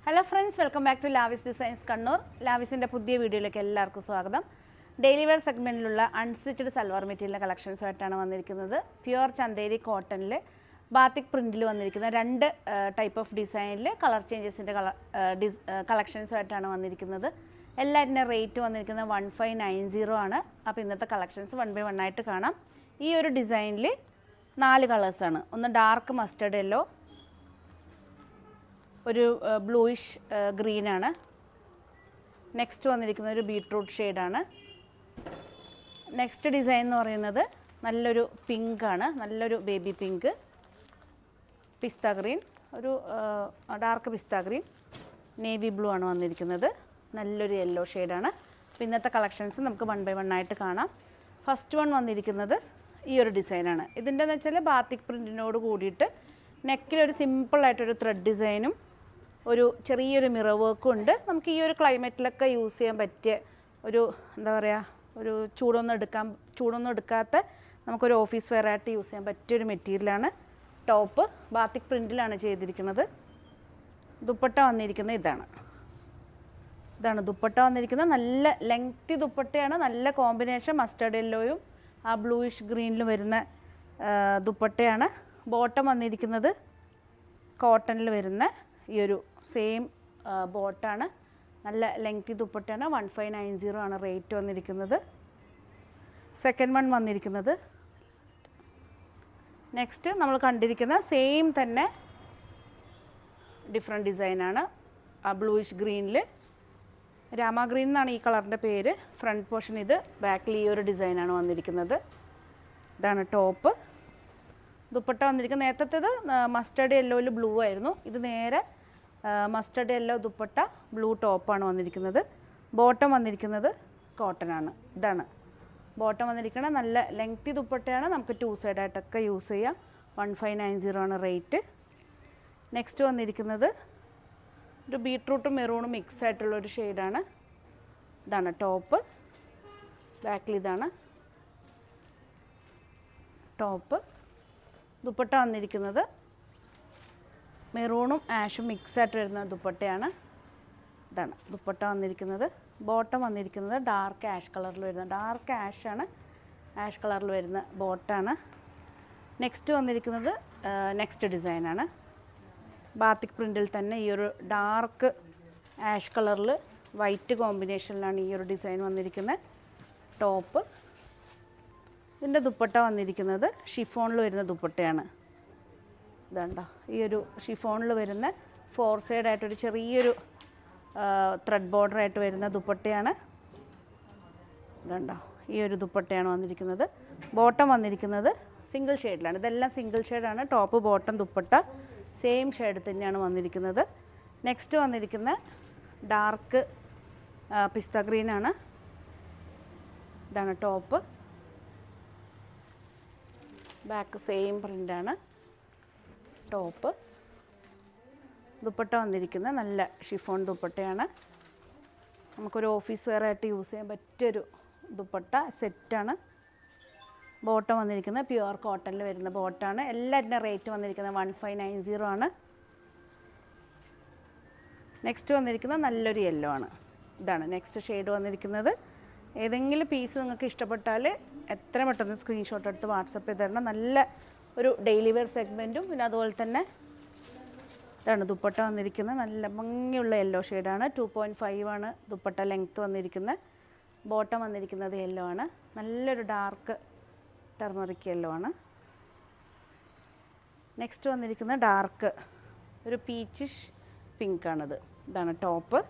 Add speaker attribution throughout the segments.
Speaker 1: Hello friends, welcome back to Lavis designs Kannur. ലാവിസിൻ്റെ പുതിയ വീഡിയോയിലേക്ക് എല്ലാവർക്കും സ്വാഗതം. ഡെയിലി വെയർ സെഗ്മെൻറ്റിലുള്ള അൺസ്റ്റിച്ചഡ് സൽവാർ മെറ്റീരിയൽ കളക്ഷൻസുമായിട്ടാണ് വന്നിരിക്കുന്നത്. പ്യുവർ ചന്തേരി കോട്ടണിൽ ബാത്തിക് പ്രിൻറ്റിൽ വന്നിരിക്കുന്ന രണ്ട് ടൈപ്പ് ഓഫ് ഡിസൈനിൽ കളർ ചേഞ്ചസിൻ്റെ കളക്ഷൻസുമായിട്ടാണ് വന്നിരിക്കുന്നത്. എല്ലാറ്റിൻ്റെ റേറ്റ് വന്നിരിക്കുന്നത് 1590 ആണ്. അപ്പോൾ ഇന്നത്തെ കളക്ഷൻസ് 1 by 1 ആയിട്ട് കാണാം. ഈ ഒരു ഡിസൈനിൽ 4 കളേഴ്സാണ്. ഒന്ന് ഡാർക്ക് മസ്റ്റർഡ് യെല്ലോ, ഒരു ബ്ലൂയിഷ് ഗ്രീനാണ്. നെക്സ്റ്റ് വന്നിരിക്കുന്നത് ഒരു ബീട്രൂട്ട് ഷെയ്ഡാണ്. നെക്സ്റ്റ് ഡിസൈൻ എന്ന് പറയുന്നത് നല്ലൊരു പിങ്കാണ്, നല്ലൊരു ബേബി പിങ്ക്, പിസ്ത ഗ്രീൻ, ഒരു ഡാർക്ക് പിസ്ത ഗ്രീൻ, നേവി ബ്ലൂ ആണ് വന്നിരിക്കുന്നത്. നല്ലൊരു യെല്ലോ ഷെയ്ഡാണ്. അപ്പോൾ ഇന്നത്തെ കളക്ഷൻസ് നമുക്ക് 1 by 1 ആയിട്ട് കാണാം. ഫസ്റ്റ് വൺ വന്നിരിക്കുന്നത് ഈ ഒരു ഡിസൈനാണ്. ഇതിൻ്റെന്ന് വെച്ചാൽ ബാത്തിക് പ്രിൻറ്റിനോട് കൂടിയിട്ട് നെക്കിലൊരു സിമ്പിളായിട്ടൊരു ത്രെഡ് ഡിസൈനും ഒരു ചെറിയൊരു മിറർ വർക്കും ഉണ്ട്. നമുക്ക് ഈ ഒരു ക്ലൈമറ്റിലൊക്കെ യൂസ് ചെയ്യാൻ പറ്റിയ ഒരു എന്താ പറയുക, ഒരു ചൂടൊന്നും എടുക്കാത്ത നമുക്കൊരു ഓഫീസ് വെയർ ആയിട്ട് യൂസ് ചെയ്യാൻ പറ്റിയൊരു മെറ്റീരിയലാണ്. ടോപ്പ് ബാത്തിക് പ്രിൻറ്റിലാണ് ചെയ്തിരിക്കുന്നത്. ദുപ്പട്ട വന്നിരിക്കുന്നത് ഇതാണ് ദുപ്പട്ട വന്നിരിക്കുന്നത്. നല്ല ലെങ്തി ദുപ്പട്ടയാണ്, നല്ല കോമ്പിനേഷൻ മസ്റ്റർഡ് യെല്ലോയും ആ ബ്ലൂയിഷ് ഗ്രീനിലും വരുന്ന ദുപ്പട്ടയാണ്. ബോട്ടം വന്നിരിക്കുന്നത് കോട്ടണിൽ വരുന്ന ഈ ഒരു സെയിം ബോട്ടാണ്. നല്ല ലെങ്തി ദുപ്പട്ടയാണ്. 1590 ആണ് റേറ്റ് വന്നിരിക്കുന്നത്. സെക്കൻഡ് വൺ വന്നിരിക്കുന്നത് നെക്സ്റ്റ് നമ്മൾ കണ്ടിരിക്കുന്ന സെയിം തന്നെ ഡിഫറെൻറ്റ് ഡിസൈനാണ്. ആ ബ്ലൂയിഷ് ഗ്രീനിൽ, രാമ ഗ്രീൻ എന്നാണ് ഈ കളറിൻ്റെ പേര്. ഫ്രണ്ട് പോർഷൻ ഇത്, ബാക്കിൽ ഈ ഒരു ഡിസൈനാണ് വന്നിരിക്കുന്നത്. ഇതാണ് ടോപ്പ്. ദുപ്പട്ട വന്നിരിക്കുന്നത് നേരത്തേത് മസ്റ്റർഡ് യെല്ലോയിൽ ബ്ലൂ ആയിരുന്നു. ഇത് നേരെ മസ്റ്റർഡ് യെല്ലോ ദുപ്പട്ട, ബ്ലൂ ടോപ്പാണ് വന്നിരിക്കുന്നത്. ബോട്ടം വന്നിരിക്കുന്നത് കോട്ടനാണ്. ഇതാണ് ബോട്ടം വന്നിരിക്കുന്നത്. നല്ല ലെങ്തി ദുപ്പട്ടയാണ്, നമുക്ക് 2 സൈഡായിട്ടൊക്കെ യൂസ് ചെയ്യാം. 1590 ആണ് റേറ്റ്. നെക്സ്റ്റ് വന്നിരിക്കുന്നത് ഒരു ബീട്രൂട്ടും മെറൂണും മിക്സ് ആയിട്ടുള്ളൊരു ഷെയ്ഡാണ്. ഇതാണ് ടോപ്പ്. ബാക്കിൽ ഇതാണ് ടോപ്പ്. ദുപ്പട്ട വന്നിരിക്കുന്നത് മെറൂണും ആഷും മിക്സ് ആയിട്ട് വരുന്ന ദുപ്പട്ടയാണ്. ഇതാണ് ദുപ്പട്ട വന്നിരിക്കുന്നത്. ബോട്ടം വന്നിരിക്കുന്നത് ഡാർക്ക് ആഷ് കളറിൽ വരുന്ന, ഡാർക്ക് ആഷാണ്, ആഷ് കളറിൽ വരുന്ന ബോട്ടാണ്. നെക്സ്റ്റ് വന്നിരിക്കുന്നത് നെക്സ്റ്റ് ഡിസൈനാണ്. ബാത്തിക് പ്രിൻറ്റിൽ തന്നെ ഈ ഒരു ഡാർക്ക് ആഷ് കളറിൽ വൈറ്റ് കോമ്പിനേഷനിലാണ് ഈ ഒരു ഡിസൈൻ വന്നിരിക്കുന്നത്. ടോപ്പ്. ഇതിൻ്റെ ദുപ്പട്ട വന്നിരിക്കുന്നത് ഷിഫോണിൽ വരുന്ന ദുപ്പട്ടയാണ്. ഇതാണ്ടോ ഈ ഒരു ഷിഫോണിൽ വരുന്ന 4 സൈഡായിട്ടൊരു ചെറിയൊരു ത്രെഡ് ബോർഡറായിട്ട് വരുന്ന ദുപ്പട്ടയാണ്. ഇതുണ്ടോ ഈ ഒരു ദുപ്പട്ടയാണ് വന്നിരിക്കുന്നത്. ബോട്ടം വന്നിരിക്കുന്നത് സിംഗിൾ ഷെയ്ഡിലാണ്. ഇതെല്ലാം സിംഗിൾ ഷെയ്ഡാണ്. Top bottom dupatta same shade തന്നെയാണ് വന്നിരിക്കുന്നത്. നെക്സ്റ്റ് വന്നിരിക്കുന്ന ഡാർക്ക് പിസ്ത ഗ്രീനാണ്. ഇതാണ് ടോപ്പ്. ബാക്ക് സെയിം പ്രിൻ്റാണ്. ടോപ്പ്. ദുപ്പട്ട വന്നിരിക്കുന്നത് നല്ല ഷിഫോൺ ദുപ്പട്ടയാണ്. നമുക്കൊരു ഓഫീസ് വെയർ ആയിട്ട് യൂസ് ചെയ്യാൻ പറ്റിയൊരു ദുപ്പട്ട സെറ്റാണ്. ബോട്ടം വന്നിരിക്കുന്നത് പ്യുവർ കോട്ടണിൽ വരുന്ന ബോട്ടാണ്. എല്ലാറ്റിൻ്റെ റേറ്റ് വന്നിരിക്കുന്നത് 1590 ആണ്. നെക്സ്റ്റ് വന്നിരിക്കുന്നത് നല്ലൊരു യെല്ലോ ആണ്. ഇതാണ് നെക്സ്റ്റ് ഷെയ്ഡ് വന്നിരിക്കുന്നത്. ഏതെങ്കിലും പീസ് നിങ്ങൾക്ക് ഇഷ്ടപ്പെട്ടാൽ എത്ര പെട്ടെന്ന് സ്ക്രീൻഷോട്ട് എടുത്ത് വാട്സപ്പ് ചെയ്ത് തരണം. നല്ല ഒരു ഡെയിലി വെയർ സെഗ്മെൻറ്റും പിന്നെ അതുപോലെ തന്നെ ഇതാണ് ദുപ്പട്ട വന്നിരിക്കുന്നത്. നല്ല ഭംഗിയുള്ള യെല്ലോ ഷെയ്ഡാണ്. 2.5 ആണ് ദുപ്പട്ട ലെങ്ത്ത് വന്നിരിക്കുന്നത്. ബോട്ടം വന്നിരിക്കുന്നത് യെല്ലോ ആണ്. നല്ലൊരു ഡാർക്ക് ടെർമറിക് യെല്ലോ ആണ്. നെക്സ്റ്റ് വന്നിരിക്കുന്ന ഡാർക്ക് ഒരു പീച്ചിഷ് പിങ്ക് ആണിത്. ഇതാണ് ടോപ്പ്.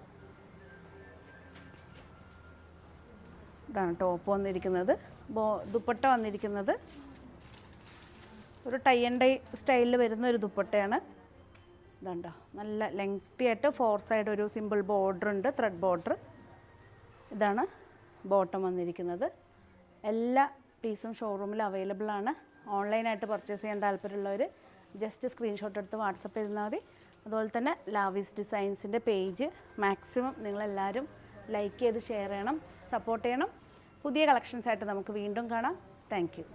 Speaker 1: ഇതാണ് ടോപ്പ് വന്നിരിക്കുന്നത്. ദുപ്പട്ട വന്നിരിക്കുന്നത് ഒരു ടൈ ആൻഡ് ഡൈ സ്റ്റൈലിൽ വരുന്ന ഒരു ദുപ്പട്ടയാണ്. ഇതാണ്ടോ നല്ല ലെങ്തി ആയിട്ട് 4 സൈഡ് ഒരു സിമ്പിൾ ബോർഡർ ഉണ്ട്, ത്രെഡ് ബോർഡർ. ഇതാണ് ബോട്ടം വന്നിരിക്കുന്നത്. എല്ലാ പീസും ഷോറൂമിൽ അവൈലബിൾ ആണ്. ഓൺലൈനായിട്ട് പർച്ചേസ് ചെയ്യാൻ താല്പര്യമുള്ളവർ ജസ്റ്റ് സ്ക്രീൻഷോട്ട് എടുത്ത് വാട്സപ്പ് ചെയ്താൽ മതി. അതുപോലെ തന്നെ ലാവിസ് ഡിസൈൻസിൻ്റെ പേജ് മാക്സിമം നിങ്ങളെല്ലാവരും ലൈക്ക് ചെയ്ത് ഷെയർ ചെയ്യണം, സപ്പോർട്ട് ചെയ്യണം. പുതിയ കളക്ഷൻസായിട്ട് നമുക്ക് വീണ്ടും കാണാം. Thank you.